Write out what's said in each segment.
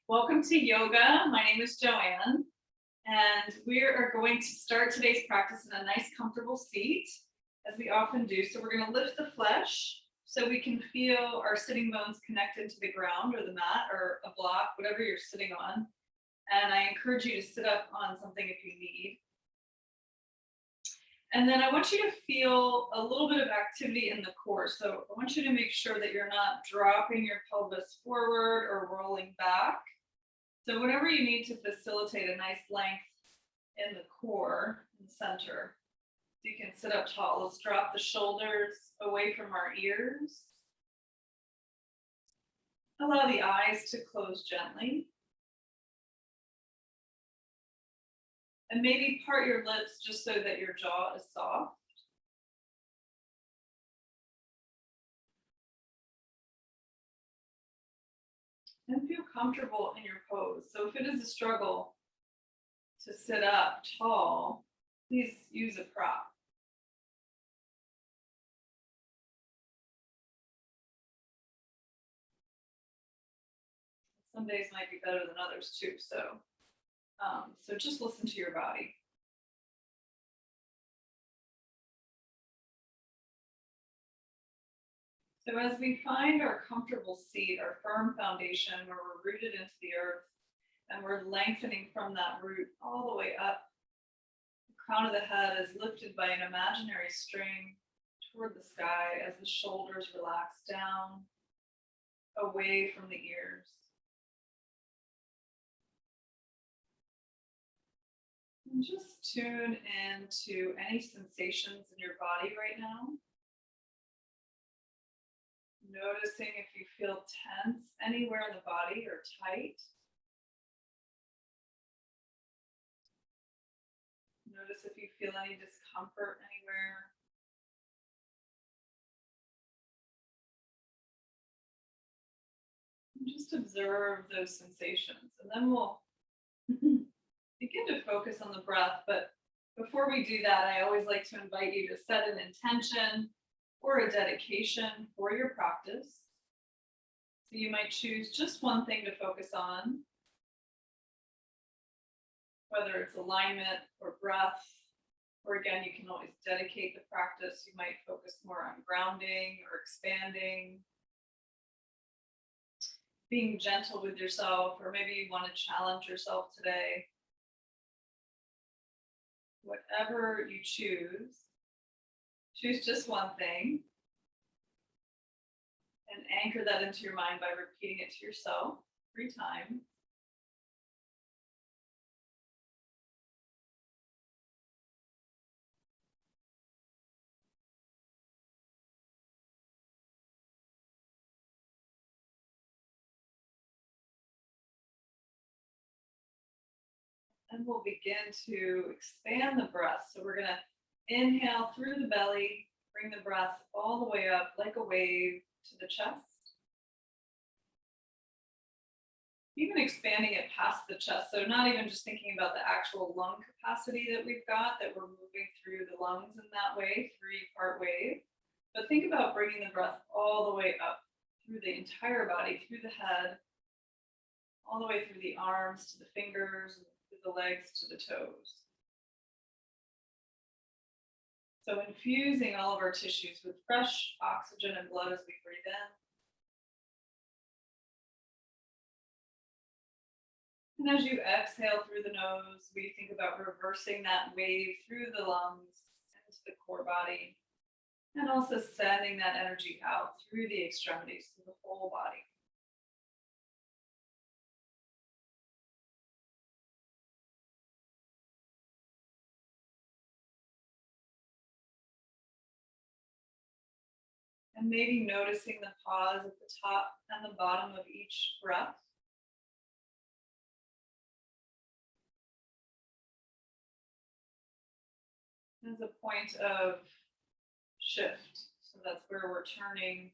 Welcome to yoga. My name is Joanne, and we are going to start today's practice in a nice, comfortable seat, as we often do. So we're going to lift the flesh so we can feel our sitting bones connected to the ground or the mat or a block, whatever you're sitting on. And I encourage you to sit up on something if you need. And then I want you to feel a little bit of activity in the core. So I want you to make sure that you're not dropping your pelvis forward or rolling back. So whatever you need to facilitate a nice length in the core and center. So you can sit up tall. Let's drop the shoulders away from our ears. Allow the eyes to close gently. And maybe part your lips just so that your jaw is soft. And feel comfortable in your pose. So if it is a struggle to sit up tall, please use a prop. Some days might be better than others too. So just listen to your body. So as we find our comfortable seat, our firm foundation where we're rooted into the earth, and we're lengthening from that root all the way up, the crown of the head is lifted by an imaginary string toward the sky as the shoulders relax down, away from the ears. And just tune into any sensations in your body right now. Noticing if you feel tense anywhere in the body or tight. Notice if you feel any discomfort anywhere. And just observe those sensations, and then we'll begin to focus on the breath. But before we do that, I always like to invite you to set an intention or a dedication for your practice. So you might choose just one thing to focus on, whether it's alignment or breath, or again, you can always dedicate the practice. You might focus more on grounding or expanding, being gentle with yourself, or maybe you want to challenge yourself today. Whatever you choose just one thing and anchor that into your mind by repeating it to yourself 3 times. And we'll begin to expand the breath. So we're going to inhale through the belly, bring the breath all the way up like a wave to the chest. Even expanding it past the chest. So not even just thinking about the actual lung capacity that we've got, that we're moving through the lungs in that way, 3-part wave. But think about bringing the breath all the way up through the entire body, through the head, all the way through the arms to the fingers, and through the legs to the toes. So infusing all of our tissues with fresh oxygen and blood as we breathe in. And as you exhale through the nose, we think about reversing that wave through the lungs into the core body, and also sending that energy out through the extremities to the whole body. And maybe noticing the pause at the top and the bottom of each breath. As a point of shift. So that's where we're turning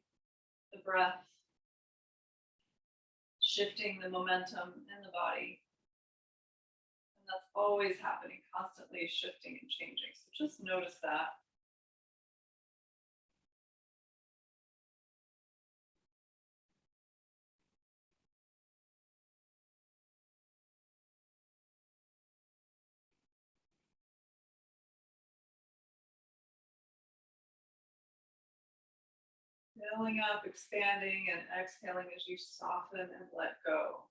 the breath, shifting the momentum in the body. And that's always happening, constantly shifting and changing. So just notice that. filling up, expanding, and exhaling as you soften and let go.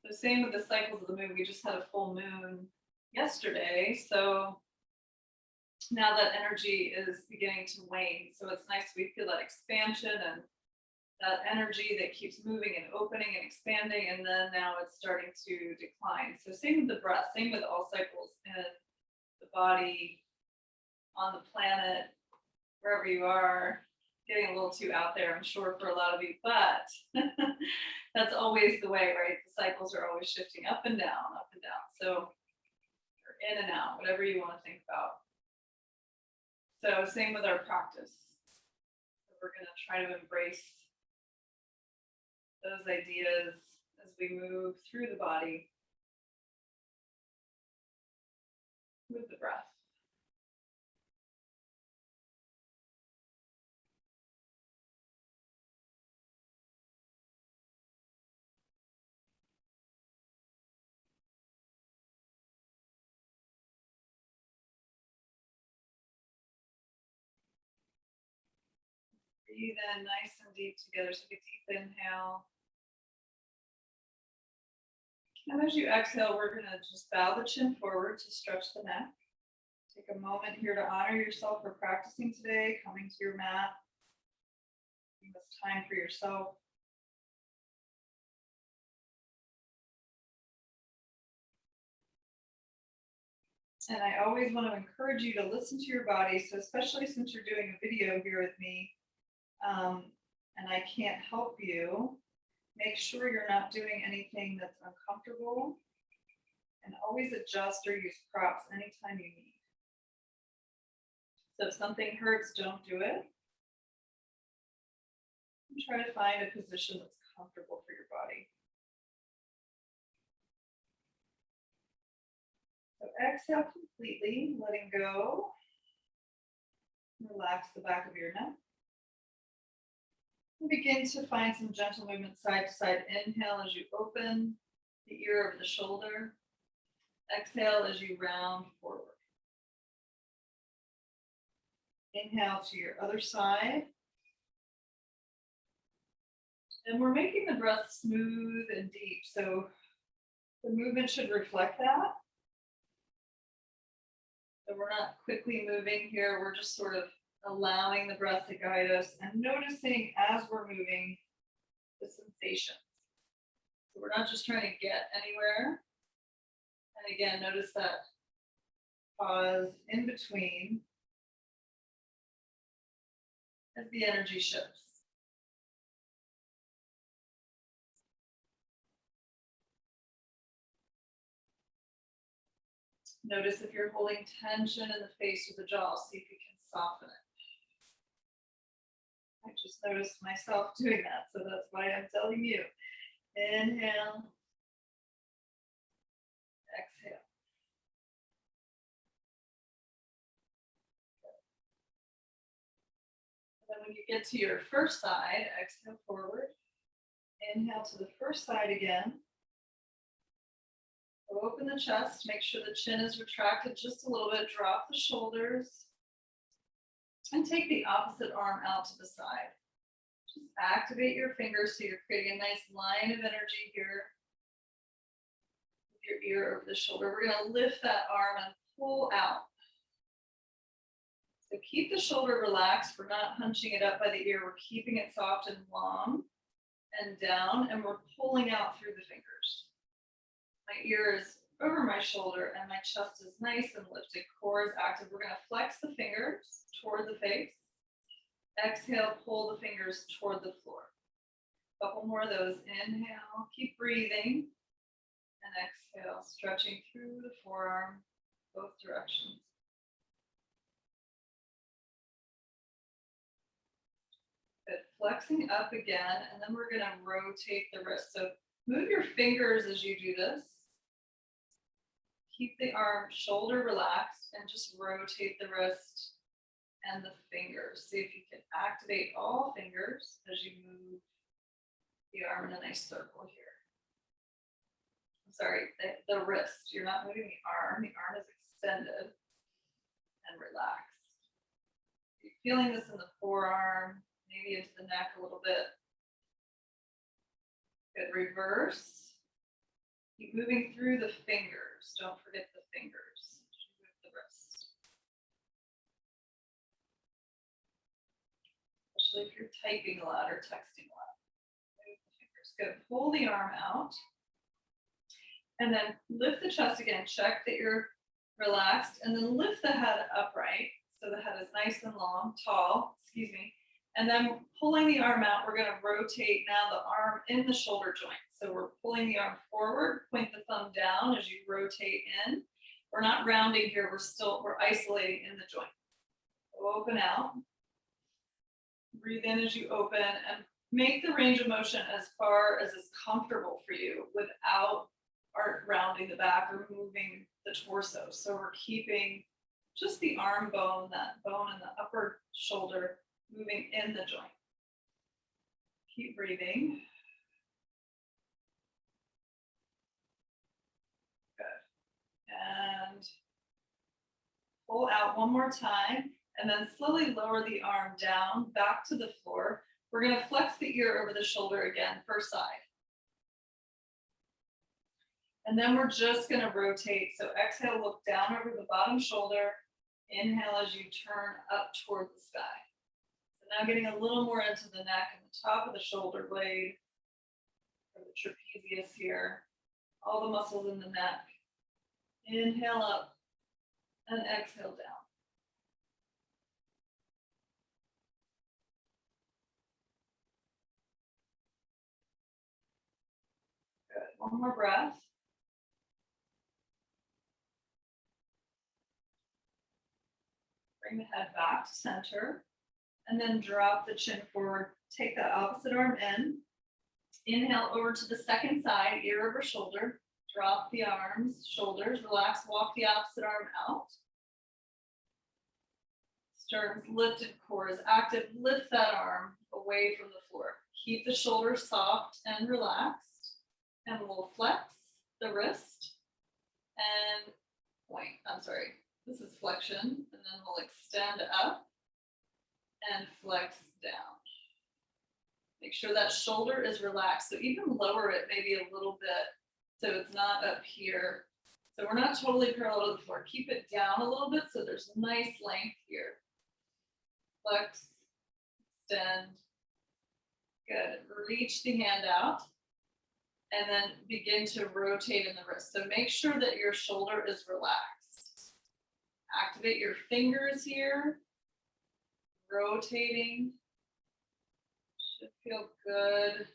The same with the cycles of the moon. We just had a full moon yesterday. So now that energy is beginning to wane. So it's nice we feel that expansion and that energy that keeps moving and opening and expanding, and then now it's starting to decline. So same with the breath, same with all cycles in the body, on the planet, wherever you are. Getting a little too out there, I'm sure, for a lot of you, but that's always the way, right? The cycles are always shifting up and down, up and down. So or in and out, whatever you want to think about. So same with our practice. So we're going to try to embrace those ideas as we move through the body with the breath. Breathe in nice and deep together. So take a deep inhale. And as you exhale, we're going to just bow the chin forward to stretch the neck. Take a moment here to honor yourself for practicing today, coming to your mat. Taking this time for yourself. And I always want to encourage you to listen to your body. So especially since you're doing a video here with me, and I can't help you, make sure you're not doing anything that's uncomfortable, and always adjust or use props anytime you need. So if something hurts, don't do it. And try to find a position that's comfortable for your body. So exhale completely, letting go. Relax the back of your neck. And begin to find some gentle movement side to side. Inhale as you open the ear over the shoulder. Exhale as you round forward. Inhale to your other side. And we're making the breath smooth and deep. So the movement should reflect that. So we're not quickly moving here. We're just sort of allowing the breath to guide us and noticing as we're moving the sensations. So we're not just trying to get anywhere. And again, notice that pause in between as the energy shifts. Notice if you're holding tension in the face or the jaw, see if you can soften it. I just noticed myself doing that, so that's why I'm telling you. Inhale. Exhale. And then when you get to your first side, exhale forward. Inhale to the first side again. Open the chest, make sure the chin is retracted just a little bit, drop the shoulders, and take the opposite arm out to the side. Just activate your fingers so you're creating a nice line of energy here with your ear over the shoulder. We're going to lift that arm and pull out. So keep the shoulder relaxed. We're not hunching it up by the ear. We're keeping it soft and long and down, and we're pulling out through the fingers. My ear is over my shoulder and my chest is nice and lifted. Core is active. We're going to flex the fingers toward the face. Exhale, pull the fingers toward the floor. A couple more of those. Inhale, keep breathing. And exhale, stretching through the forearm, both directions. Good. Flexing up again, and then we're going to rotate the wrist. So move your fingers as you do this. Keep the arm shoulder relaxed and just rotate the wrist and the fingers. See if you can activate all fingers as you move the arm in a nice circle here. the wrist. You're not moving the arm. The arm is extended and relaxed. You're feeling this in the forearm, maybe into the neck a little bit. Good. Reverse. Keep moving through the fingers. Don't forget the fingers. Move the wrist. Especially if you're typing a lot or texting a lot. Move the fingers. Good. Pull the arm out. And then lift the chest again. Check that you're relaxed. And then lift the head upright. So the head is nice and long, tall, excuse me. And then pulling the arm out, we're going to rotate now the arm in the shoulder joint. So we're pulling the arm forward, point the thumb down as you rotate in. We're not rounding here, we're isolating in the joint. Open out. Breathe in as you open and make the range of motion as far as is comfortable for you without rounding the back or moving the torso. So we're keeping just the arm bone, that bone in the upper shoulder, moving in the joint. Keep breathing. Good. And pull out one more time, and then slowly lower the arm down, back to the floor. We're going to flex the ear over the shoulder again, first side. And then we're just going to rotate. So exhale, look down over the bottom shoulder. Inhale as you turn up toward the sky. So now getting a little more into the neck and the top of the shoulder blade, or the trapezius here, all the muscles in the neck. Inhale up and exhale down. Good. One more breath. Bring the head back to center, and then drop the chin forward. Take the opposite arm in. Inhale over to the second side, ear over shoulder. Drop the arms, shoulders, relax, walk the opposite arm out. Stern's lifted, core is active. Lift that arm away from the floor. Keep the shoulders soft and relaxed. And we'll flex the wrist and point. This is flexion, and then we'll extend up and flex down. Make sure that shoulder is relaxed. So even lower it maybe a little bit so it's not up here. So we're not totally parallel to the floor. Keep it down a little bit so there's nice length here. Flex, extend. Good. Reach the hand out and then begin to rotate in the wrist. So make sure that your shoulder is relaxed. Activate your fingers here. Rotating. Should feel good.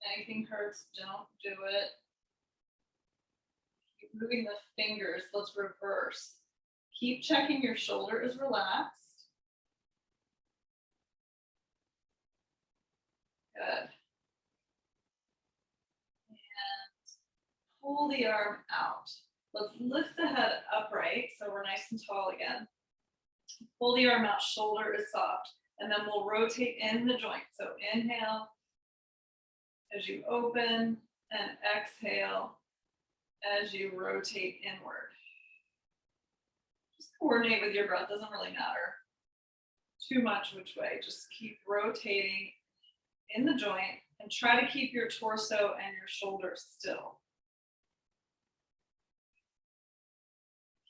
If anything hurts, don't do it. Keep moving the fingers. Let's reverse. Keep checking your shoulder is relaxed. Good. And pull the arm out. Let's lift the head upright so we're nice and tall again. Pull the arm out, shoulder is soft. And then we'll rotate in the joint. So inhale as you open and exhale as you rotate inward. Just coordinate with your breath, doesn't really matter too much which way. Just keep rotating in the joint and try to keep your torso and your shoulders still.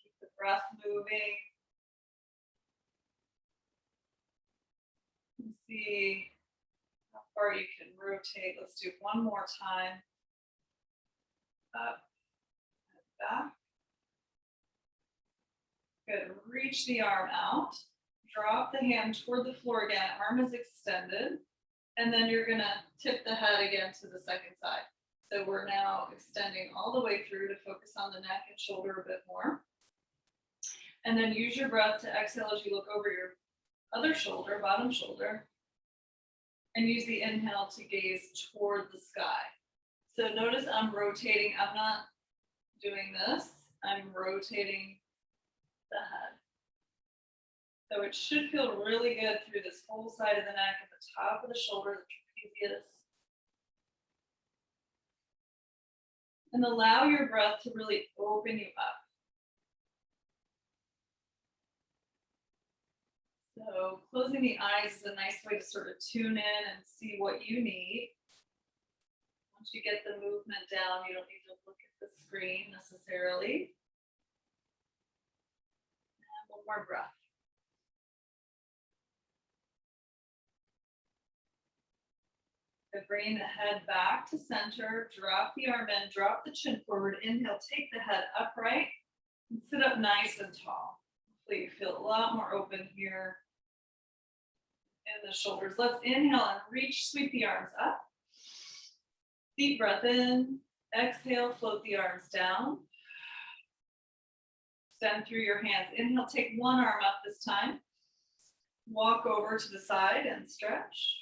Keep the breath moving. See how far you can rotate. Let's do one more time. Up and back. Good. Reach the arm out. Drop the hand toward the floor again. Arm is extended. And then you're going to tip the head again to the second side. So we're now extending all the way through to focus on the neck and shoulder a bit more. And then use your breath to exhale as you look over your other shoulder, bottom shoulder. And use the inhale to gaze toward the sky. So notice I'm rotating. I'm not doing this. I'm rotating the head. So it should feel really good through this whole side of the neck, at the top of the shoulder, the trapezius. And allow your breath to really open you up. So closing the eyes is a nice way to sort of tune in and see what you need. Once you get the movement down, you don't need to look at the screen necessarily. And one more breath. So bring the head back to center, drop the arm in, drop the chin forward, inhale, take the head upright, and sit up nice and tall. Hopefully you feel a lot more open here in the shoulders. Let's inhale and reach, sweep the arms up. Deep breath in, exhale, float the arms down. Extend through your hands. Inhale, take one arm up this time. Walk over to the side and stretch.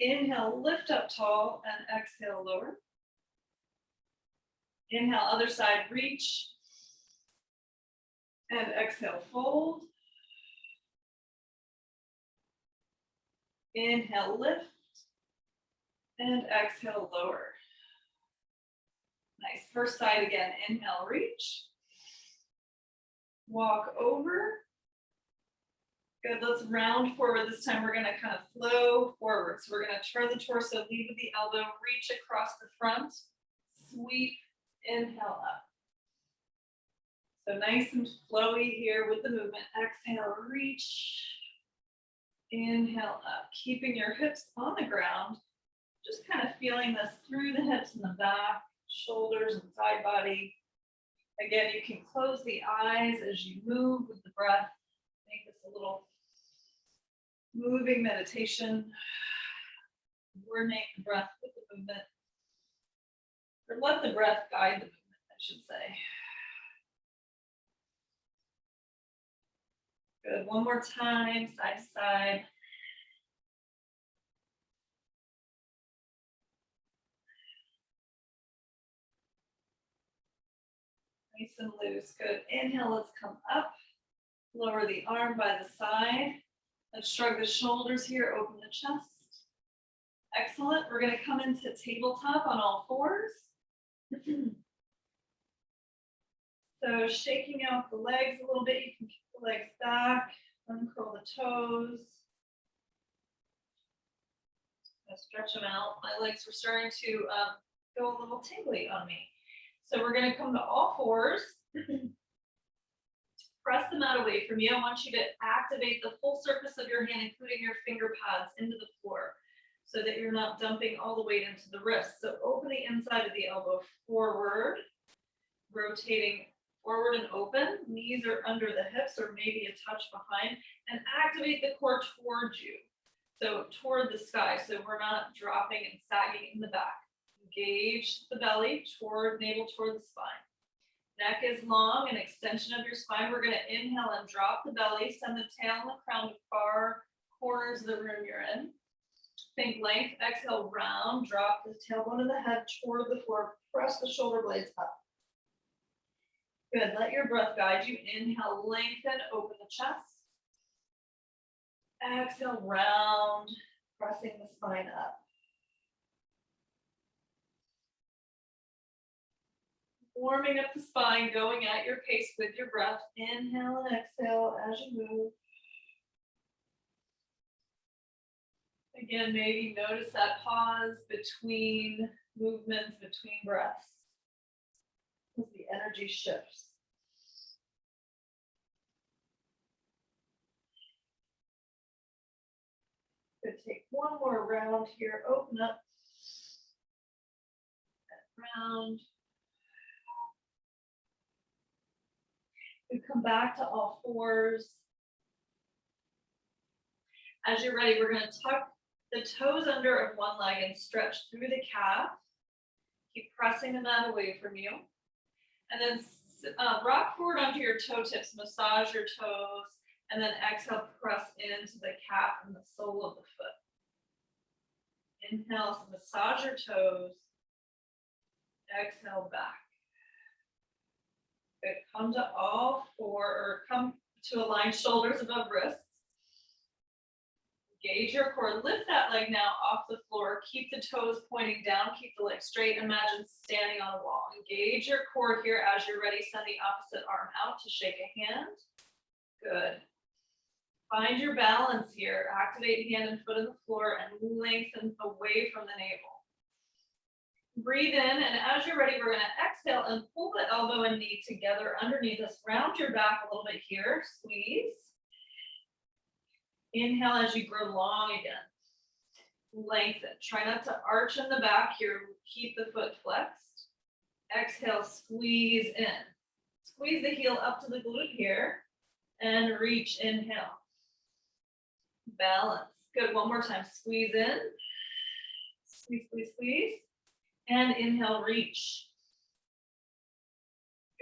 Inhale, lift up tall, and exhale, lower. Inhale, other side, reach. And exhale, fold. Inhale, lift. And exhale, lower. Nice. First side again. Inhale, reach. Walk over. Good. Let's round forward. This time we're going to kind of flow forward. So we're going to turn the torso, lead with the elbow, reach across the front, sweep, inhale up. So nice and flowy here with the movement. Exhale, reach. Inhale up. Keeping your hips on the ground. Just kind of feeling this through the hips and the back, shoulders and side body. Again, you can close the eyes as you move with the breath. Make this a little moving meditation. Coordinate the breath with the movement. Or let the breath guide the movement, I should say. Good. One more time, side to side. Nice and loose. Good. Inhale, let's come up. Lower the arm by the side. Let's shrug the shoulders here, open the chest. Excellent. We're going to come into tabletop on all fours. So shaking out the legs a little bit. You can kick the legs back, uncurl the toes. Stretch them out. My legs were starting to go a little tingly on me. So we're going to come to all fours. Press the mat away from you. I want you to activate the full surface of your hand, including your finger pads, into the floor so that you're not dumping all the weight into the wrist. So open the inside of the elbow forward, rotating forward and open. Knees are under the hips or maybe a touch behind, and activate the core towards you. So toward the sky, so we're not dropping and sagging in the back. Engage the belly toward navel, toward the spine. Neck is long, an extension of your spine. We're going to inhale and drop the belly. Send the tail and the crown to far corners of the room you're in. Think length. Exhale, round. Drop the tailbone of the head toward the floor. Press the shoulder blades up. Good. Let your breath guide you. Inhale, lengthen, open the chest. Exhale, round, pressing the spine up. Warming up the spine, going at your pace with your breath. Inhale and exhale as you move. Again, maybe notice that pause between movements, between breaths, as the energy shifts. Good. Take one more round here. Open up. Round. We come back to all fours. As you're ready, we're going to tuck the toes under of one leg and stretch through the calf. Keep pressing the mat away from you. And then rock forward onto your toe tips, massage your toes, and then exhale, press into the calf and the sole of the foot. Inhale, so massage your toes. Exhale, back. Good. Come to all four, or come to aligned shoulders above wrists. Engage your core. Lift that leg now off the floor. Keep the toes pointing down. Keep the leg straight. Imagine standing on a wall. Engage your core here. As you're ready, send the opposite arm out to shake a hand. Good. Find your balance here. Activate hand and foot on the floor and lengthen away from the navel. Breathe in, and as you're ready, we're going to exhale and pull the elbow and knee together underneath us. Round your back a little bit here. Squeeze. Inhale as you grow long again. Lengthen. Try not to arch in the back here. Keep the foot flexed. Exhale, squeeze in. Squeeze the heel up to the glute here and reach. Inhale. Balance. Good. One more time. Squeeze in. Squeeze, squeeze, squeeze. And inhale, reach.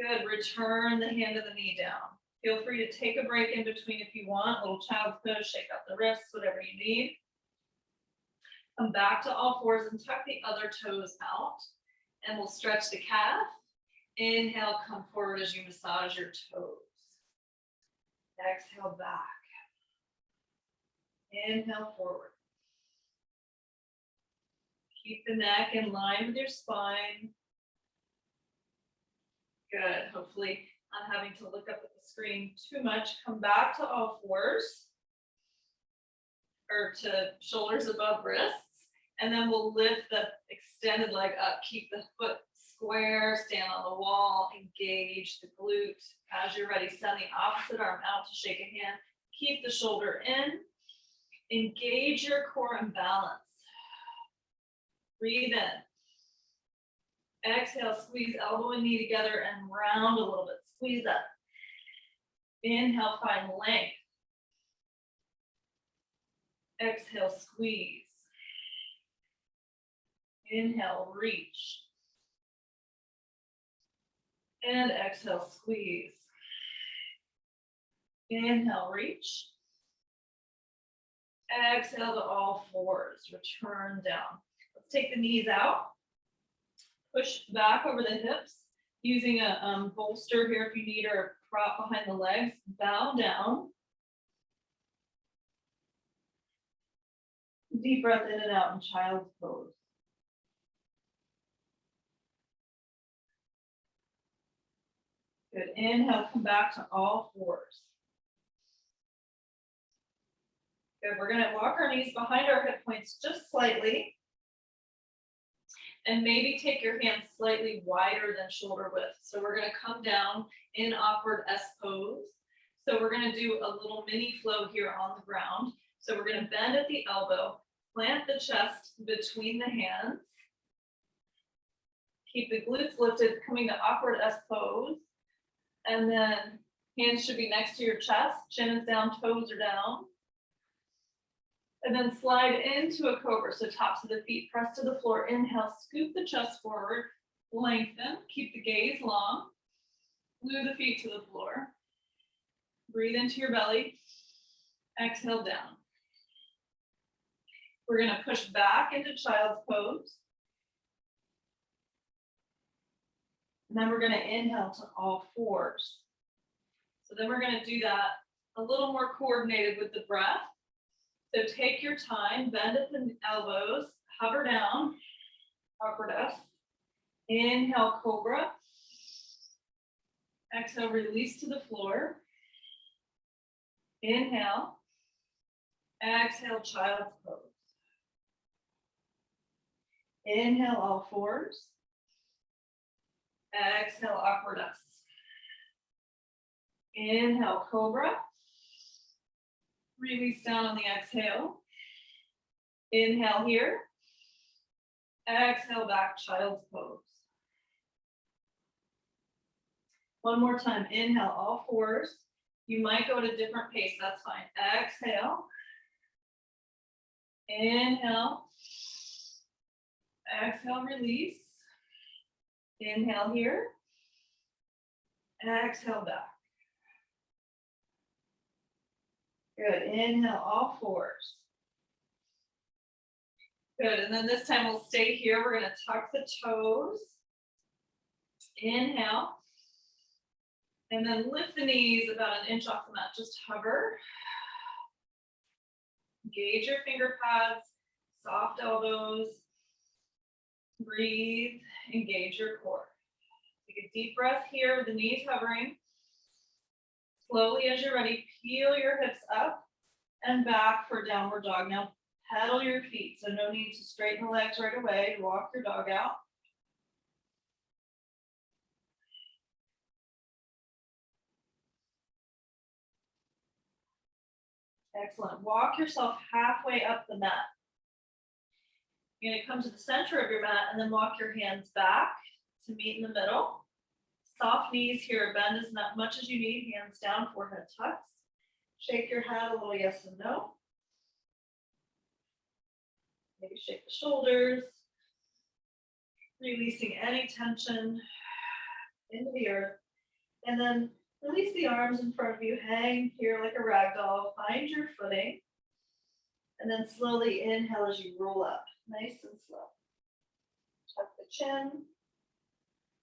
Good. Return the hand of the knee down. Feel free to take a break in between if you want. Little child's pose, shake out the wrists, whatever you need. Come back to all fours and tuck the other toes out. And we'll stretch the calf. Inhale, come forward as you massage your toes. Exhale, back. Inhale, forward. Keep the neck in line with your spine. Good. Hopefully, not having to look up at the screen too much. Come back to all fours, or to shoulders above wrists, and then we'll lift the extended leg up. Keep the foot square, stand on the wall, engage the glute. As you're ready, send the opposite arm out to shake a hand. Keep the shoulder in. Engage your core and balance. Breathe in. Exhale, squeeze elbow and knee together and round a little bit. Squeeze up. Inhale, find length. Exhale, squeeze. Inhale, reach. And exhale, squeeze. Inhale, reach. Exhale to all fours. Return down. Let's take the knees out. Push back over the hips. Using a bolster here if you need, or a prop behind the legs. Bow down. Deep breath in and out in child's pose. Good. Inhale, come back to all fours. Good. We're going to walk our knees behind our hip points just slightly. And maybe take your hands slightly wider than shoulder width. So we're going to come down in awkward S pose. So we're going to do a little mini flow here on the ground. So we're going to bend at the elbow, plant the chest between the hands. Keep the glutes lifted, coming to awkward S pose. And then hands should be next to your chest, chin is down, toes are down. And then slide into a cobra. So tops of the feet press to the floor. Inhale, scoop the chest forward, lengthen, keep the gaze long. Glue the feet to the floor. Breathe into your belly. Exhale down. We're going to push back into child's pose. And then we're going to inhale to all fours. So then we're going to do that a little more coordinated with the breath. So take your time, bend at the elbows, hover down, awkward S. Inhale, cobra. Exhale, release to the floor. Inhale. Exhale, child's pose. Inhale, all fours. Exhale, awkward S. Inhale, cobra. Release down on the exhale. Inhale here. Exhale back, child's pose. One more time. Inhale, all fours. You might go at a different pace. That's fine. Exhale. Inhale. Exhale, release. Inhale here. Exhale back. Good. Inhale, all fours. Good. And then this time we'll stay here. We're going to tuck the toes. Inhale. And then lift the knees about an inch off the mat. Just hover. Engage your finger pads, soft elbows. Breathe, engage your core. Take a deep breath here with the knees hovering. Slowly, as you're ready, peel your hips up and back for downward dog. Now, pedal your feet, so no need to straighten the legs right away. Walk your dog out. Excellent. Walk yourself halfway up the mat. You're going to come to the center of your mat and then walk your hands back to meet in the middle. Soft knees here, bend as much as you need, hands down, forehead tucks. Shake your head a little yes and no. Maybe shake the shoulders, releasing any tension into the earth. And then release the arms in front of you, hang here like a rag doll, find your footing. And then slowly inhale as you roll up, nice and slow. Tuck the chin,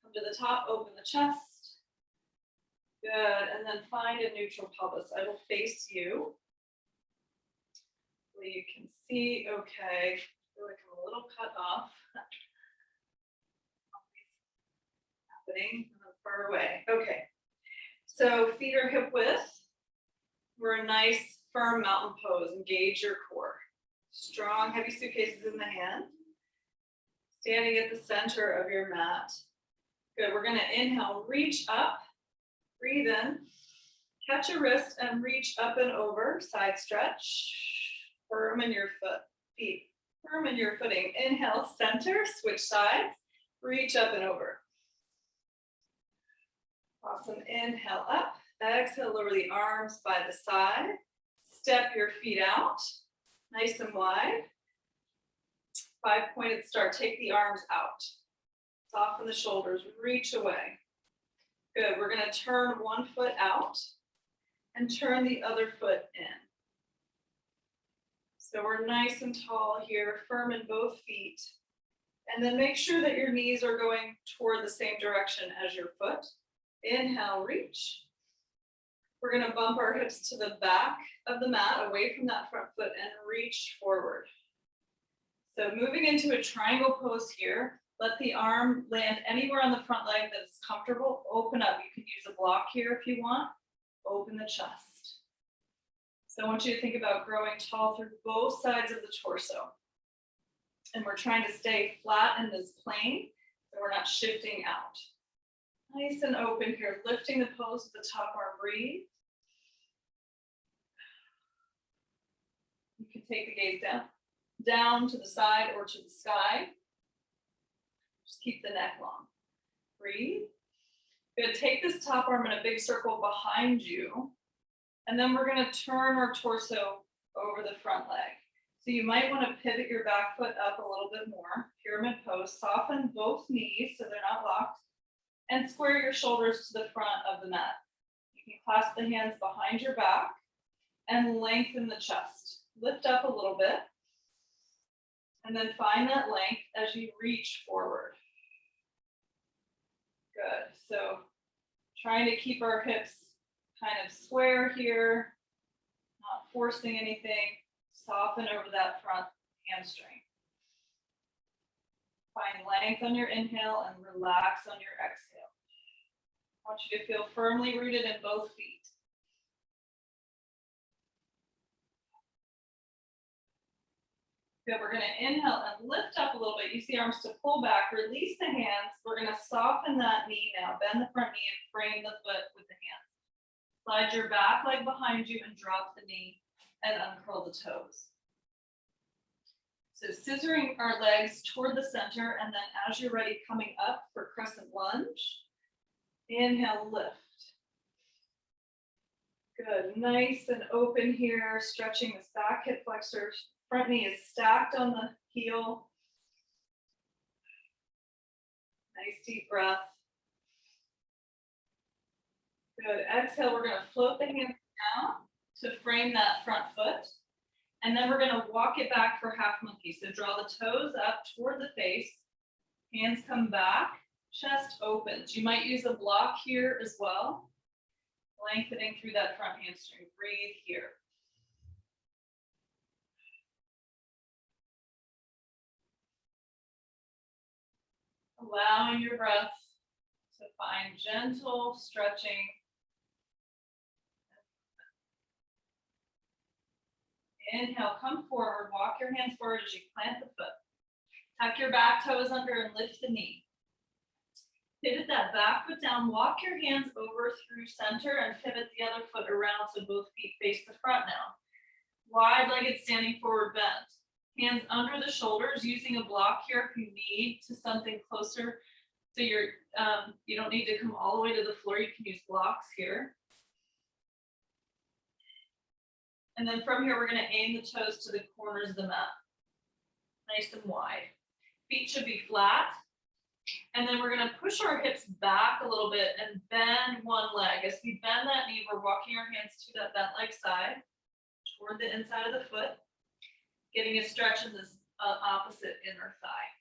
come to the top, open the chest. Good, and then find a neutral pelvis. I will face you. So you can see, okay, I feel like I'm a little cut off. Happening far away. Okay, so feet are hip width. We're a nice firm mountain pose. Engage your core. Strong, heavy suitcases in the hand. Standing at the center of your mat. Good, we're gonna inhale, reach up, breathe in, catch a wrist and reach up and over, side stretch. Firm in your feet, firm in your footing. Inhale, center, switch sides, reach up and over. Awesome, inhale up, exhale, lower the arms by the side. Step your feet out, nice and wide. 5-pointed start, take the arms out. Soften the shoulders, reach away. Good, we're gonna turn one foot out and turn the other foot in. So we're nice and tall here, firm in both feet. And then make sure that your knees are going toward the same direction as your foot. Inhale, reach. We're gonna bump our hips to the back of the mat, away from that front foot, and reach forward. So moving into a triangle pose here, let the arm land anywhere on the front leg that's comfortable. Open up, you can use a block here if you want. Open the chest. So I want you to think about growing tall through both sides of the torso. And we're trying to stay flat in this plane, so we're not shifting out. Nice and open here, lifting the pose with the top arm, breathe. You can take the gaze down to the side or to the sky. Just keep the neck long. Breathe. Good, take this top arm in a big circle behind you. And then we're gonna turn our torso over the front leg. So you might wanna pivot your back foot up a little bit more. Pyramid pose, soften both knees so they're not locked. And square your shoulders to the front of the mat. You can clasp the hands behind your back and lengthen the chest. Lift up a little bit. And then find that length as you reach forward. Good, so trying to keep our hips kind of square here, not forcing anything. Soften over that front hamstring. Find length on your inhale and relax on your exhale. I want you to feel firmly rooted in both feet. Good, we're gonna inhale and lift up a little bit. Use the arms to pull back, release the hands. We're gonna soften that knee now. Bend the front knee and frame the foot with the hands. Slide your back leg behind you and drop the knee and uncurl the toes. So scissoring our legs toward the center, and then as you're ready, coming up for crescent lunge. Inhale, lift. Good, nice and open here, stretching this back hip flexor. Front knee is stacked on the heel. Nice deep breath. Good, exhale, we're gonna float the hands down to frame that front foot. And then we're gonna walk it back for half monkey. So draw the toes up toward the face, hands come back, chest opens. You might use a block here as well, lengthening through that front hamstring. Breathe here. Allowing your breath to find gentle stretching. Inhale, come forward, walk your hands forward as you plant the foot. Tuck your back toes under and lift the knee. Pivot that back foot down, walk your hands over through center and pivot the other foot around so both feet face the front now. Wide-legged standing forward bend. Hands under the shoulders, using a block here if you need to something closer. So you don't need to come all the way to the floor, you can use blocks here. And then from here, we're going to aim the toes to the corners of the mat. Nice and wide. Feet should be flat. And then we're going to push our hips back a little bit and bend one leg. As we bend that knee, we're walking our hands to that bent leg side, toward the inside of the foot, getting a stretch in this opposite inner thigh.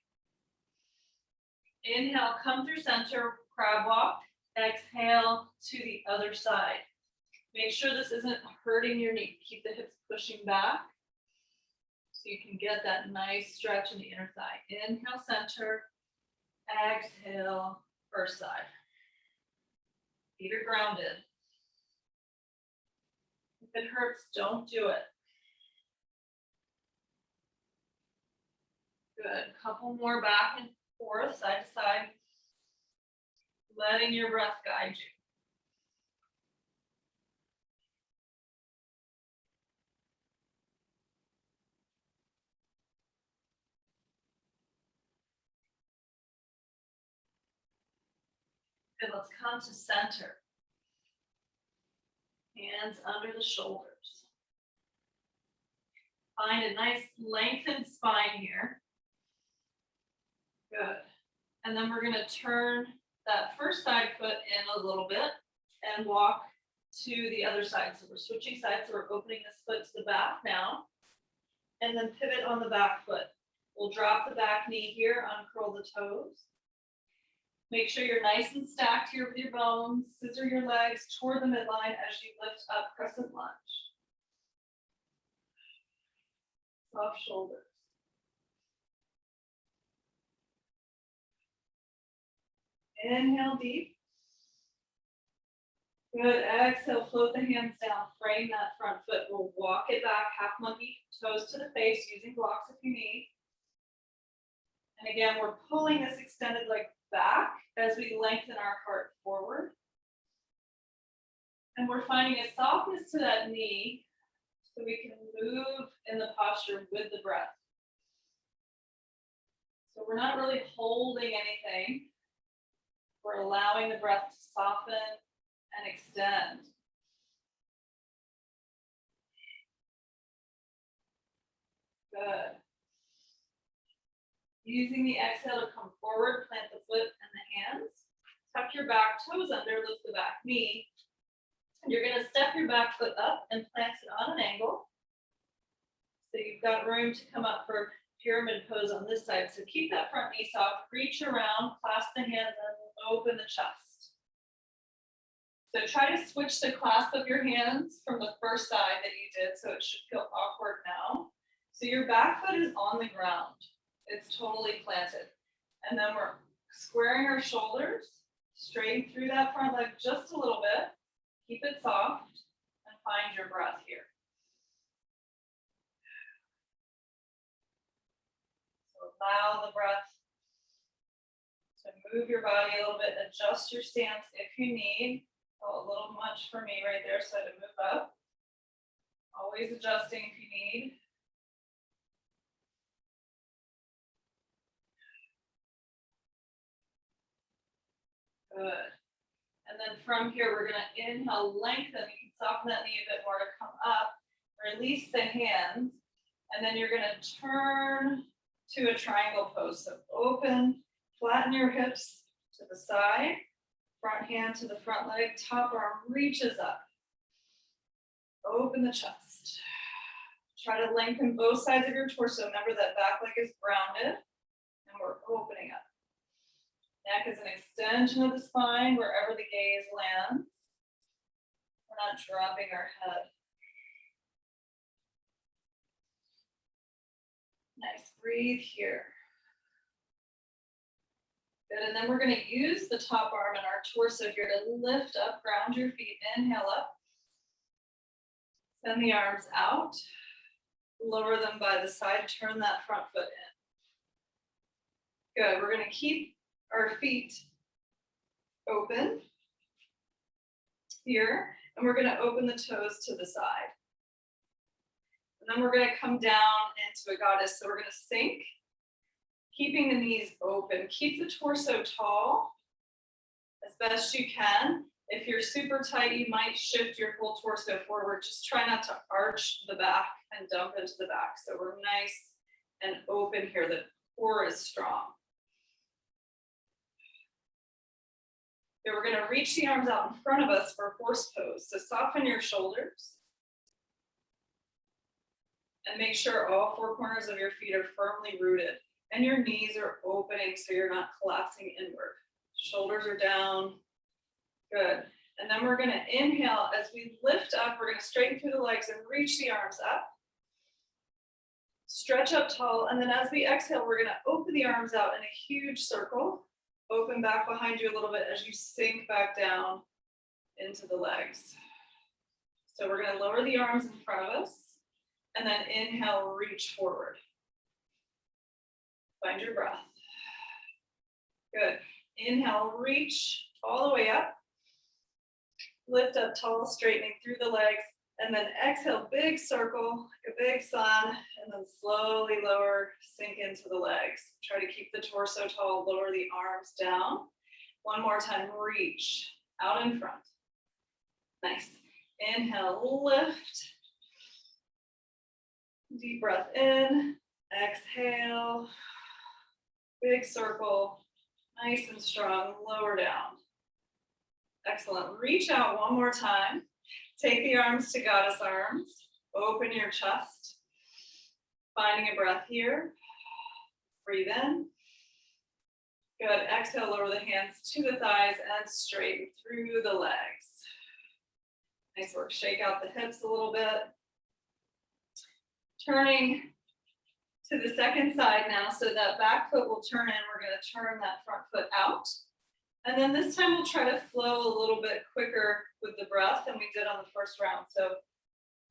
Inhale, come through center, crab walk. Exhale to the other side. Make sure this isn't hurting your knee. Keep the hips pushing back so you can get that nice stretch in the inner thigh. Inhale, center. Exhale, first side. Feet are grounded. If it hurts, don't do it. Good. Couple more back and forth, side to side. Letting your breath guide you. Good, let's come to center. Hands under the shoulders. Find a nice lengthened spine here. Good. And then we're going to turn that first side foot in a little bit and walk to the other side. So we're switching sides. So we're opening this foot to the back now. And then pivot on the back foot. We'll drop the back knee here, uncurl the toes. Make sure you're nice and stacked here with your bones. Scissor your legs toward the midline as you lift up crescent lunge. Soft shoulders. Inhale deep. Good. Exhale, float the hands down. Frame that front foot. We'll walk it back, half monkey, toes to the face, using blocks if you need. And again, we're pulling this extended leg back as we lengthen our heart forward. And we're finding a softness to that knee so we can move in the posture with the breath. So we're not really holding anything. We're allowing the breath to soften and extend. Good. Using the exhale to come forward, plant the foot and the hands. Tuck your back toes under, lift the back knee. And you're going to step your back foot up and plant it on an angle. So you've got room to come up for pyramid pose on this side. So keep that front knee soft, reach around, clasp the hands and open the chest. So try to switch the clasp of your hands from the first side that you did, so it should feel awkward now. So your back foot is on the ground. It's totally planted. And then we're squaring our shoulders, straighten through that front leg just a little bit. Keep it soft and find your breath here. So allow the breath to move your body a little bit, adjust your stance if you need. Oh, a little much for me right there, so to move up. Always adjusting if you need. Good. And then from here, we're going to inhale, lengthen. You can soften that knee a bit more to come up. Release the hands. And then you're going to turn to a triangle pose. So open, flatten your hips to the side. Front hand to the front leg. Top arm reaches up. Open the chest. Try to lengthen both sides of your torso. Remember that back leg is grounded. And we're opening up. Neck is an extension of the spine wherever the gaze lands. We're not dropping our head. Nice, breathe here. Good, and then we're gonna use the top arm and our torso here to lift up, ground your feet, inhale up. Send the arms out, lower them by the side, turn that front foot in. Good, we're gonna keep our feet open here, and we're gonna open the toes to the side. And then we're gonna come down into a goddess. So we're gonna sink, keeping the knees open. Keep the torso tall as best you can. If you're super tight, you might shift your full torso forward. Just try not to arch the back and dump into the back. So we're nice and open here. The core is strong. Okay, we're gonna reach the arms out in front of us for horse pose. So soften your shoulders. And make sure all four corners of your feet are firmly rooted and your knees are opening so you're not collapsing inward. Shoulders are down. Good. And then we're gonna inhale as we lift up, we're gonna straighten through the legs and reach the arms up. Stretch up tall, and then as we exhale, we're gonna open the arms out in a huge circle. Open back behind you a little bit as you sink back down into the legs. So we're gonna lower the arms in front of us, and then inhale, reach forward. Find your breath. Good. Inhale, reach all the way up. Lift up tall, straightening through the legs, and then exhale, big circle, like a big sun, and then slowly lower, sink into the legs. Try to keep the torso tall, lower the arms down. One more time, reach out in front. Nice. Inhale, lift. Deep breath in, exhale, big circle, nice and strong, lower down. Excellent, reach out one more time. Take the arms to goddess arms, open your chest, finding a breath here. Breathe in. Good, exhale, lower the hands to the thighs and straighten through the legs. Nice work, shake out the hips a little bit. Turning to the second side now, so that back foot will turn in. We're going to turn that front foot out. And then this time we'll try to flow a little bit quicker with the breath than we did on the first round. So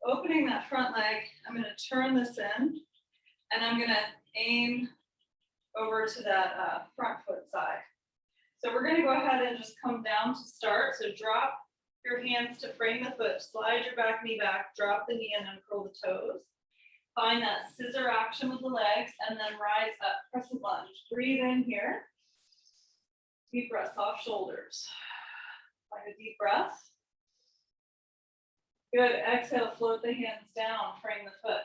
opening that front leg, I'm going to turn this in, and I'm going to aim over to that front foot side. So we're going to go ahead and just come down to start. So drop your hands to frame the foot, slide your back knee back, drop the knee and uncurl the toes. Find that scissor action with the legs and then rise up, crescent lunge. Breathe in here. Deep breath, soft shoulders. Find a deep breath. Good, exhale, float the hands down, frame the foot.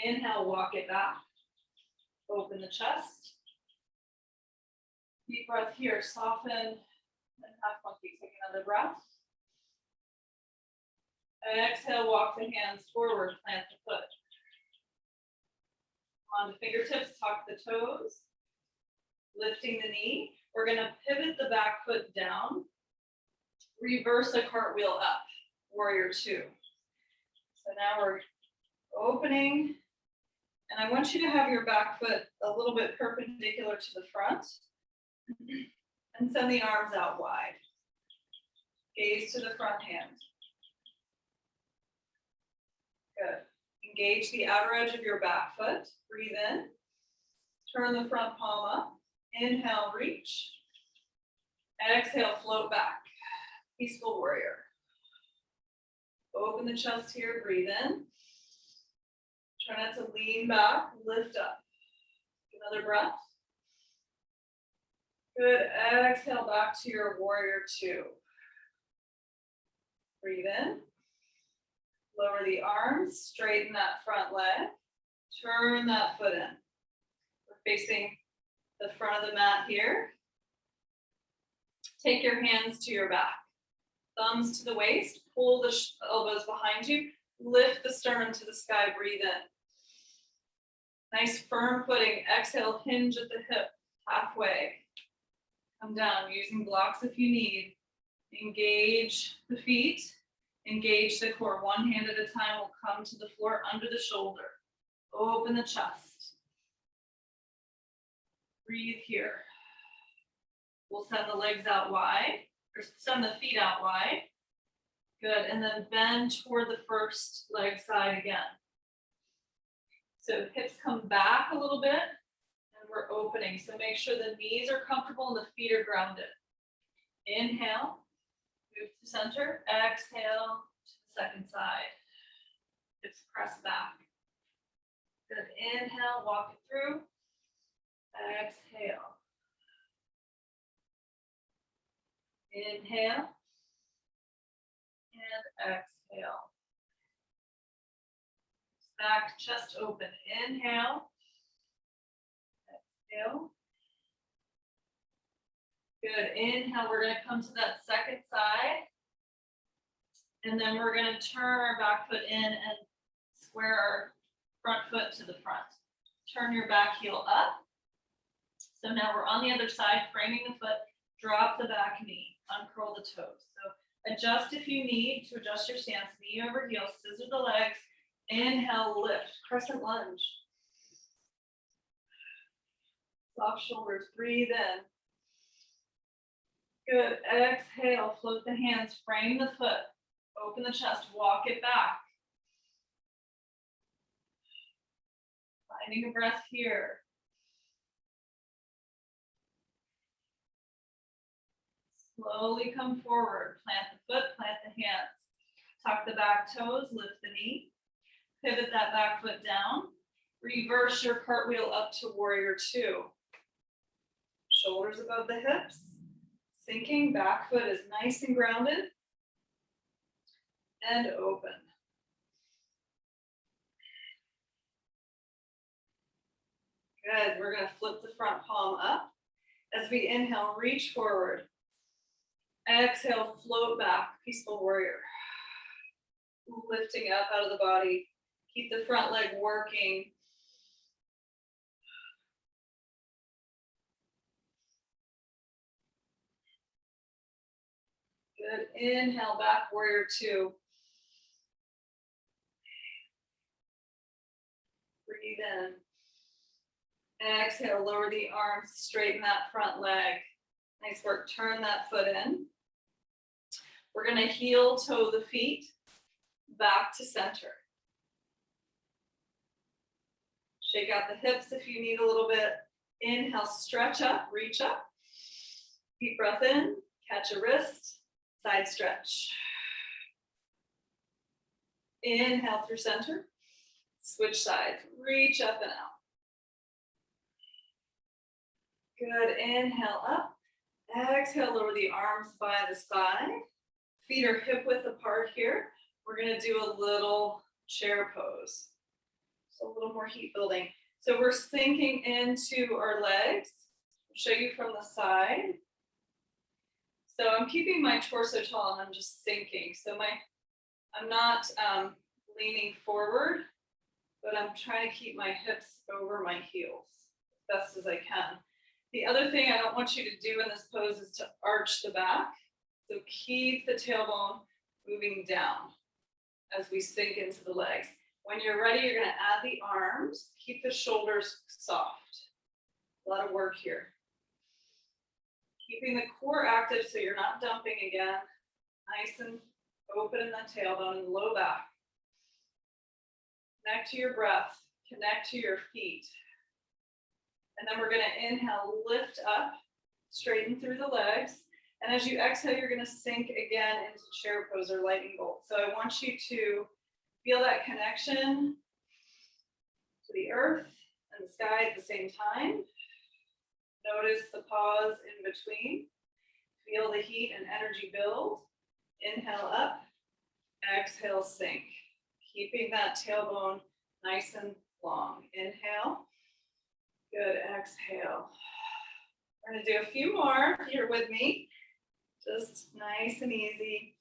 Inhale, walk it back. Open the chest. Deep breath here, soften and half monkey. Take another breath. Exhale, walk the hands forward, plant the foot. On the fingertips, tuck the toes. Lifting the knee. We're going to pivot the back foot down. Reverse a cartwheel up, warrior two. So now we're opening. And I want you to have your back foot a little bit perpendicular to the front. And send the arms out wide. Gaze to the front hand. Good. Engage the outer edge of your back foot. Breathe in. Turn the front palm up. Inhale, reach. Exhale, float back. Peaceful warrior. Open the chest here. Breathe in. Try not to lean back. Lift up. Another breath. Good. Exhale back to your warrior two. Breathe in. Lower the arms, straighten that front leg, turn that foot in. We're facing the front of the mat here. Take your hands to your back, thumbs to the waist, pull the elbows behind you, lift the sternum to the sky, breathe in. Nice firm footing, exhale, hinge at the hip, halfway. Come down, using blocks if you need. Engage the feet. Engage the core. One hand at a time will come to the floor under the shoulder. Open the chest. Breathe here. We'll send the legs out wide, or send the feet out wide. Good, and then bend toward the first leg side again. So hips come back a little bit, and we're opening. So make sure the knees are comfortable and the feet are grounded. Inhale, move to center. Exhale to the second side. Hips press back. Good, inhale, walk it through. Exhale. Inhale. And exhale. Back, chest open. Inhale. Exhale. Good. Inhale. We're going to come to that second side. And then we're going to turn our back foot in and square our front foot to the front. Turn your back heel up. So now we're on the other side, framing the foot. Drop the back knee. Uncurl the toes. So adjust if you need to adjust your stance. Knee over heel. Scissor the legs. Inhale, lift. Crescent lunge. Soft shoulders. Breathe in. Good. Exhale. Float the hands. Frame the foot. Open the chest. Walk it back. Finding a breath here. Slowly come forward. Plant the foot. Plant the hands. Tuck the back toes. Lift the knee. Pivot that back foot down. Reverse your cartwheel up to warrior two. Shoulders above the hips. Sinking, back foot is nice and grounded. And open. Good, we're gonna flip the front palm up. As we inhale, reach forward. Exhale, float back, peaceful warrior. Lifting up out of the body. Keep the front leg working. Good. Inhale, back warrior two. Breathe in. Exhale, lower the arms, straighten that front leg. Nice work. Turn that foot in. We're going to heel toe the feet back to center. Shake out the hips if you need a little bit. Inhale, stretch up, reach up. Deep breath in, catch a wrist, side stretch. Inhale through center. Switch sides, reach up and out. Good, inhale up. Exhale, lower the arms by the side. Feet are hip width apart here. We're gonna do a little chair pose. So a little more heat building. So we're sinking into our legs. I'll show you from the side. So I'm keeping my torso tall and I'm just sinking. So I'm not leaning forward, but I'm trying to keep my hips over my heels as best as I can. The other thing I don't want you to do in this pose is to arch the back. So keep the tailbone moving down as we sink into the legs. When you're ready, you're going to add the arms. Keep the shoulders soft. A lot of work here. Keeping the core active so you're not dumping again. Nice and open in the tailbone and low back. Connect to your breath. Connect to your feet. And then we're going to inhale, lift up, straighten through the legs. And as you exhale, you're going to sink again into chair pose or lightning bolt. So I want you to feel that connection to the earth and the sky at the same time. Notice the pause in between. Feel the heat and energy build. Inhale up, exhale, sink. Keeping that tailbone nice and long. Inhale. Good, exhale. We're going to do a few more here with me. Just nice and easy.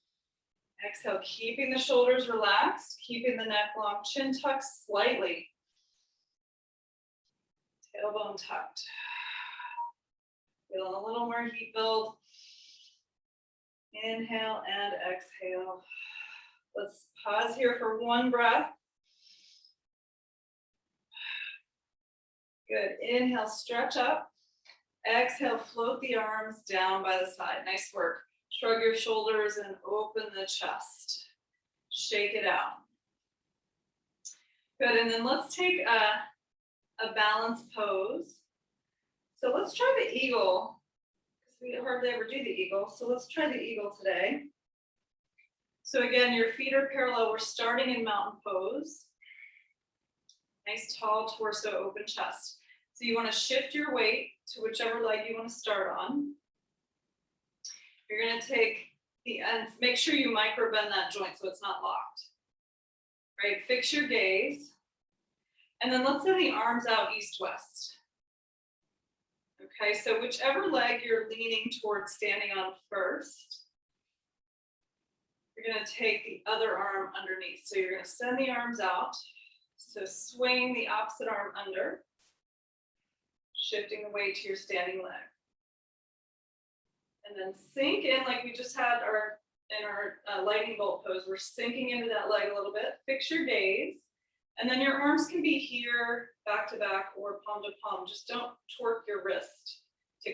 Exhale, keeping the shoulders relaxed, keeping the neck long, chin tucked slightly. Tailbone tucked. Feeling a little more heat build. Inhale and exhale. Let's pause here for one breath. Good. Inhale, stretch up. Exhale, float the arms down by the side. Nice work. Shrug your shoulders and open the chest. Shake it out. Good, and then let's take a balanced pose. So let's try the eagle. We hardly ever do the eagle, so let's try the eagle today. So again, your feet are parallel. We're starting in mountain pose. Nice tall torso, open chest. So you want to shift your weight to whichever leg you want to start on. You're going to take the ends, make sure you micro bend that joint so it's not locked. Right, fix your gaze. And then let's send the arms out east-west. Okay, so whichever leg you're leaning towards standing on first, you're going to take the other arm underneath. So you're going to send the arms out. So swing the opposite arm under, shifting the weight to your standing leg. And then sink in like we just had in our lightning bolt pose. We're sinking into that leg a little bit. Fix your gaze. And then your arms can be here, back to back, or palm to palm. Just don't torque your wrist to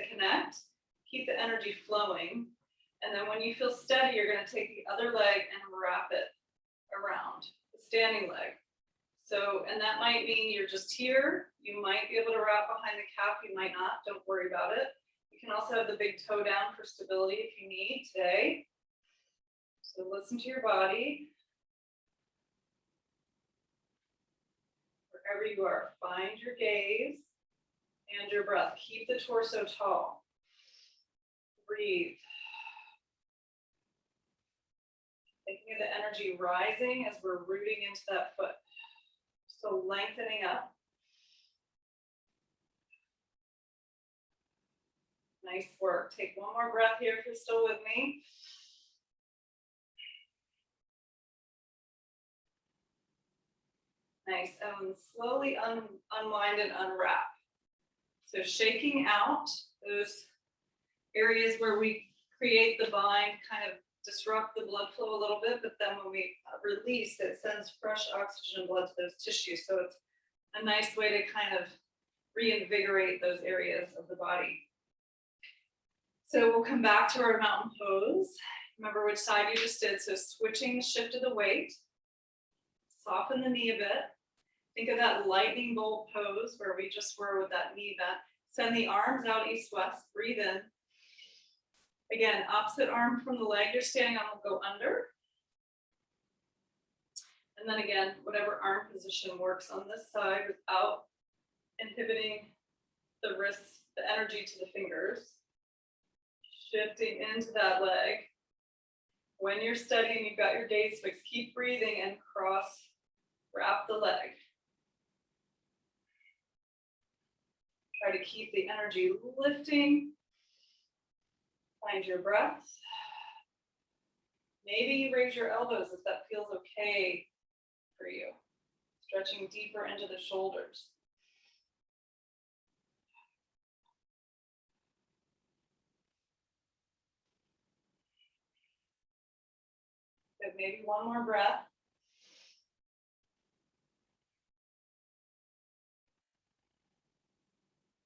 connect. Keep the energy flowing. And then when you feel steady, you're going to take the other leg and wrap it around the standing leg. So, and that might mean you're just here. You might be able to wrap behind the calf. You might not. Don't worry about it. You can also have the big toe down for stability if you need today. So listen to your body. Wherever you are, find your gaze and your breath. Keep the torso tall. Breathe. Thinking of the energy rising as we're rooting into that foot. So lengthening up. Nice work. Take one more breath here if you're still with me. Nice. And slowly unwind and unwrap. So shaking out those areas where we create the bind, kind of disrupt the blood flow a little bit, but then when we release, it sends fresh oxygen and blood to those tissues. So it's a nice way to kind of reinvigorate those areas of the body. So we'll come back to our mountain pose. Remember which side you just did. So switching the shift of the weight, soften the knee a bit. Think of that lightning bolt pose where we just were with that knee bent. Send the arms out east-west, breathe in. Again, opposite arm from the leg you're standing on will go under. And then again, whatever arm position works on this side without inhibiting the wrists, the energy to the fingers. Shifting into that leg. When you're studying, you've got your gaze fixed, keep breathing and cross, wrap the leg. Try to keep the energy lifting. Find your breath. Maybe you raise your elbows if that feels okay for you. Stretching deeper into the shoulders. Good, maybe one more breath.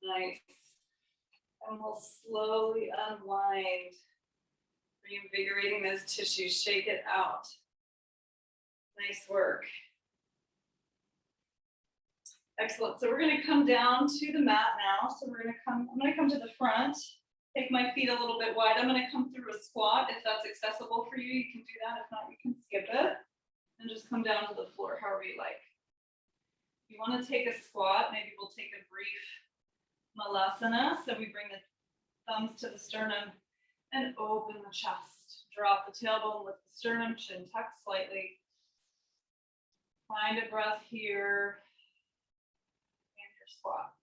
Nice. And we'll slowly unwind, reinvigorating those tissues, shake it out. Nice work. Excellent. So we're going to come down to the mat now. So I'm going to come to the front, take my feet a little bit wide. I'm going to come through a squat. If that's accessible for you, you can do that. If not, you can skip it and just come down to the floor, however you like. If you want to take a squat, maybe we'll take a brief malasana. So we bring the thumbs to the sternum and open the chest. Drop the tailbone with the sternum, chin tucked slightly. Find a breath here and your squat.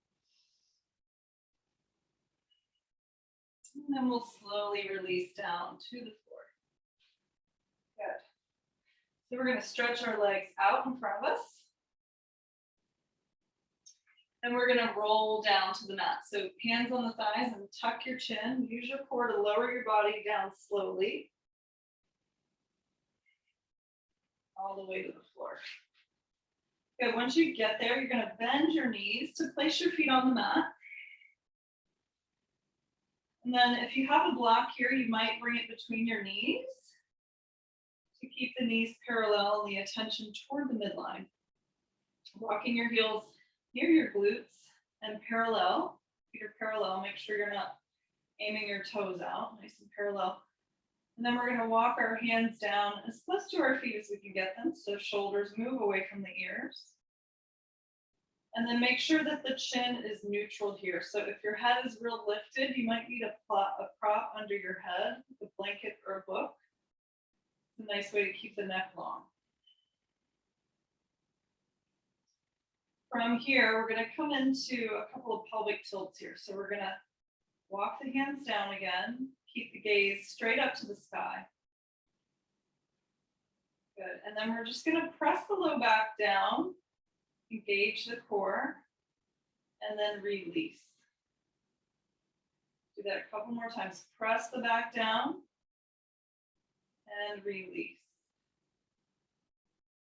And then we'll slowly release down to the floor. Good. So we're going to stretch our legs out in front of us. And we're going to roll down to the mat. So hands on the thighs and tuck your chin. Use your core to lower your body down slowly. All the way to the floor. Good. Once you get there, you're going to bend your knees to place your feet on the mat. And then if you have a block here, you might bring it between your knees to keep the knees parallel and the attention toward the midline. Walking your heels near your glutes and parallel. Feet are parallel. Make sure you're not aiming your toes out. Nice and parallel. And then we're going to walk our hands down as close to our feet as we can get them. So shoulders move away from the ears. And then make sure that the chin is neutral here. So if your head is real lifted, you might need a prop under your head, a blanket or a book. It's a nice way to keep the neck long. From here, we're going to come into a couple of pelvic tilts here. So we're going to walk the hands down again. Keep the gaze straight up to the sky. Good. And then we're just going to press the low back down, engage the core, and then release. Do that a couple more times. Press the back down and release.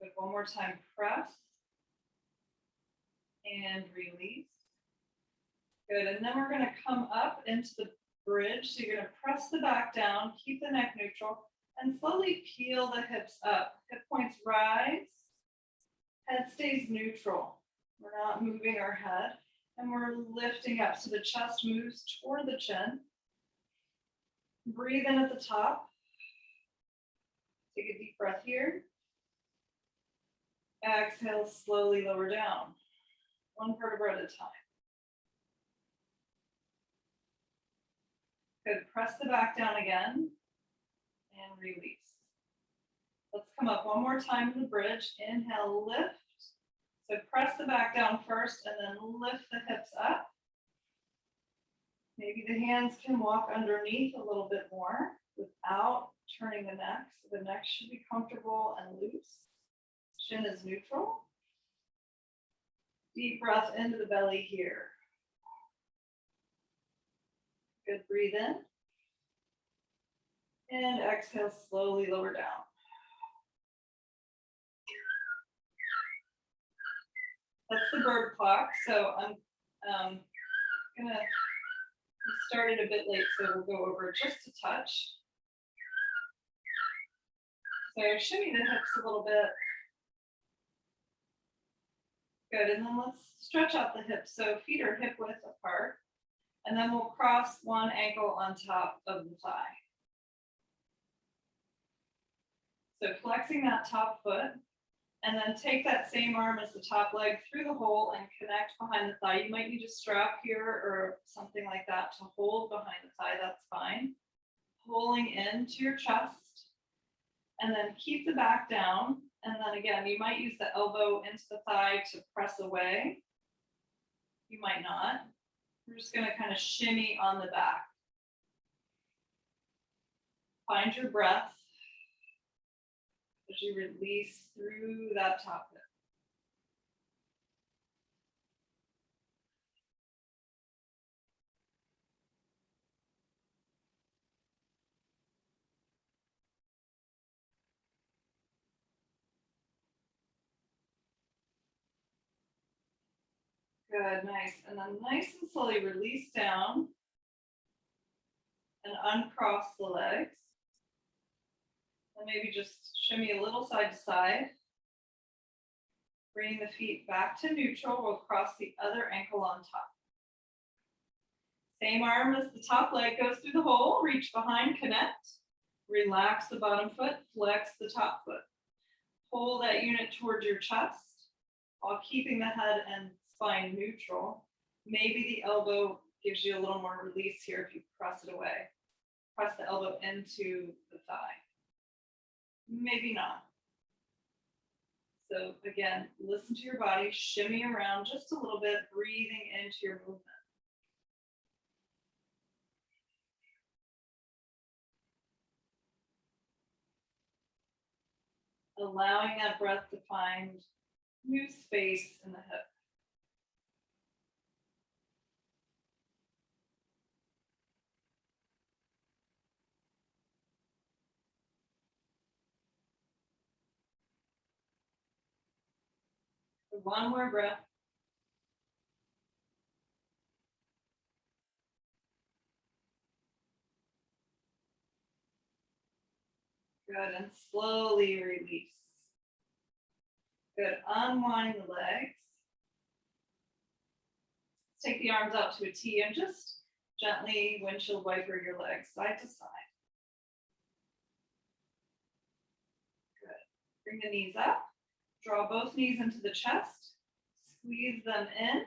Good. One more time. Press and release. Good. And then we're going to come up into the bridge. So you're going to press the back down, keep the neck neutral, and slowly peel the hips up. Hip points rise. Head stays neutral. We're not moving our head. And we're lifting up. So the chest moves toward the chin. Breathe in at the top. Take a deep breath here. Exhale, slowly lower down. One vertebra at a time. Good. Press the back down again and release. Let's come up one more time to the bridge. Inhale, lift. So press the back down first and then lift the hips up. Maybe the hands can walk underneath a little bit more without turning the neck. So the neck should be comfortable and loose. Chin is neutral. Deep breath into the belly here. Good, breathe in. And exhale, slowly lower down. That's the bird clock. So I'm gonna, we started a bit late, so we'll go over just a touch. So shimmy the hips a little bit. Good, and then let's stretch out the hips. So feet are hip width apart. And then we'll cross one ankle on top of the thigh. So flexing that top foot, and then take that same arm as the top leg through the hole and connect behind the thigh. You might need a strap here or something like that to hold behind the thigh, that's fine. Pulling into your chest, and then keep the back down. And then again, you might use the elbow into the thigh to press away. You might not. We're just going to kind of shimmy on the back. Find your breath as you release through that top hip. Good, nice. And then nice and slowly release down and uncross the legs. And maybe just shimmy a little side to side. Bring the feet back to neutral. We'll cross the other ankle on top. Same arm as the top leg goes through the hole. Reach behind, connect. Relax the bottom foot, flex the top foot. Pull that unit towards your chest while keeping the head and spine neutral. Maybe the elbow gives you a little more release here if you press it away. Press the elbow into the thigh. Maybe not. So again, listen to your body, shimmy around just a little bit, breathing into your movement. Allowing that breath to find new space in the hip. One more breath. Good, and slowly release. Good, unwind the legs. Take the arms out to a T and just gently windshield wiper your legs side to side. Good. Bring the knees up. Draw both knees into the chest. Squeeze them in.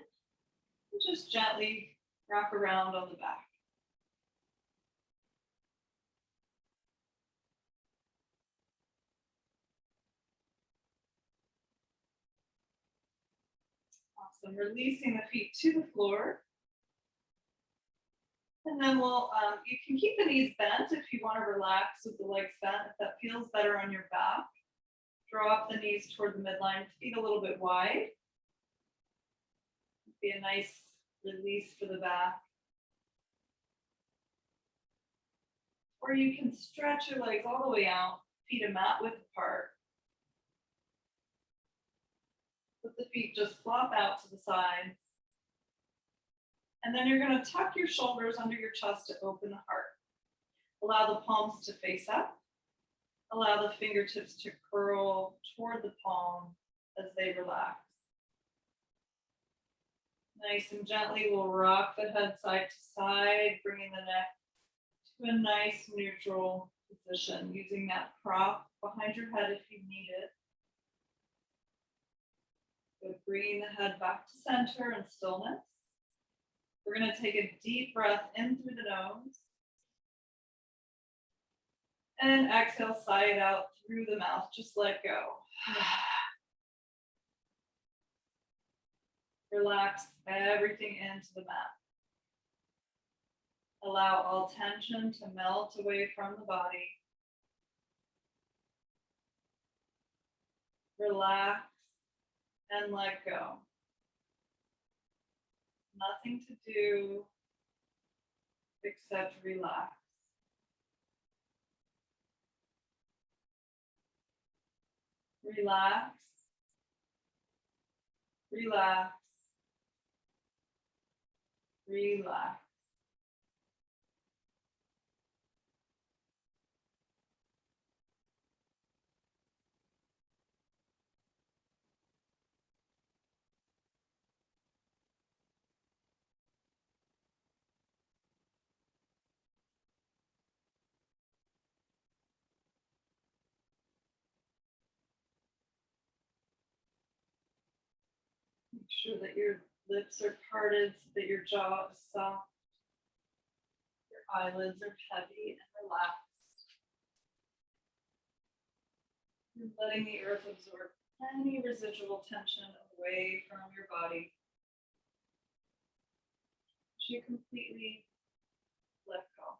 And just gently wrap around on the back. Awesome. Releasing the feet to the floor. And then you can keep the knees bent if you want to relax with the legs bent, if that feels better on your back. Draw up the knees toward the midline, feet a little bit wide. Be a nice release for the back. Or you can stretch your legs all the way out, feet a mat width apart. Let the feet just flop out to the sides. And then you're going to tuck your shoulders under your chest to open the heart. Allow the palms to face up. Allow the fingertips to curl toward the palm as they relax. Nice and gently, we'll rock the head side to side, bringing the neck to a nice neutral position, using that prop behind your head if you need it. Good, bringing the head back to center and stillness. We're going to take a deep breath in through the nose. And exhale, sigh it out through the mouth. Just let go. Relax everything into the mat. Allow all tension to melt away from the body. Relax and let go. Nothing to do except relax. Relax. Relax. Relax. Make sure that your lips are parted so that your jaw is soft. Your eyelids are heavy and relaxed. You're letting the earth absorb any residual tension away from your body. You completely let go.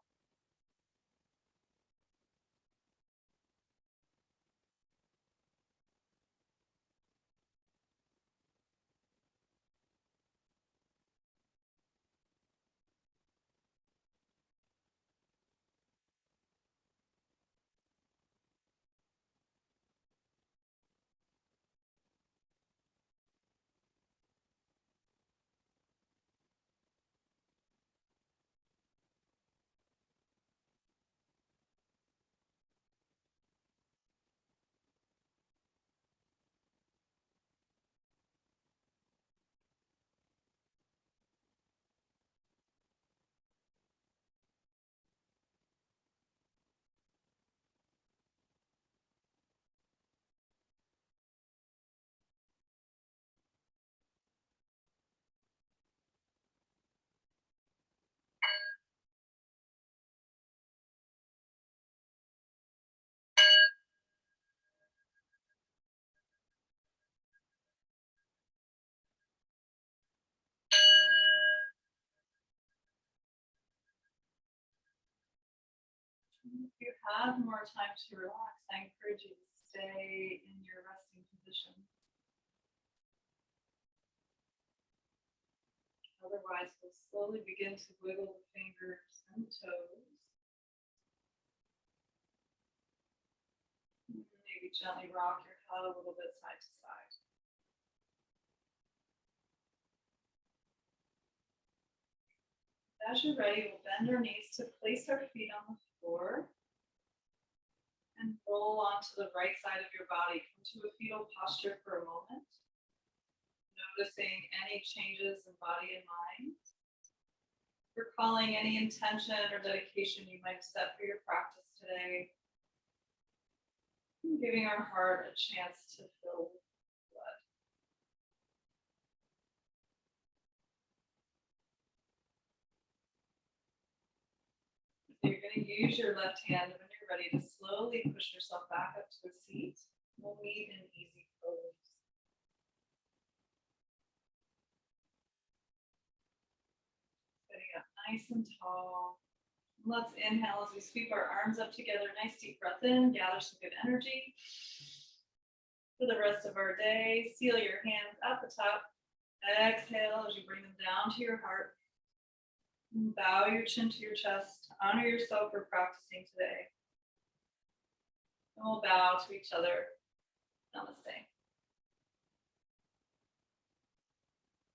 If you have more time to relax, I encourage you to stay in your resting position. Otherwise, we'll slowly begin to wiggle the fingers and the toes. Maybe gently rock your head a little bit side to side. As you're ready, we'll bend our knees to place our feet on the floor. and roll onto the right side of your body. Come to a fetal posture for a moment. Noticing any changes in body and mind. Recalling any intention or dedication you might have set for your practice today. And giving our heart a chance to fill with blood. So you're going to use your left hand when you're ready to slowly push yourself back up to a seat. We'll meet in easy pose. Sitting up nice and tall. Let's inhale as we sweep our arms up together. Nice deep breath in, gather some good energy. For the rest of our day, seal your hands at the top. Exhale as you bring them down to your heart. And bow your chin to your chest. Honor yourself for practicing today. And we'll bow to each other. Namaste.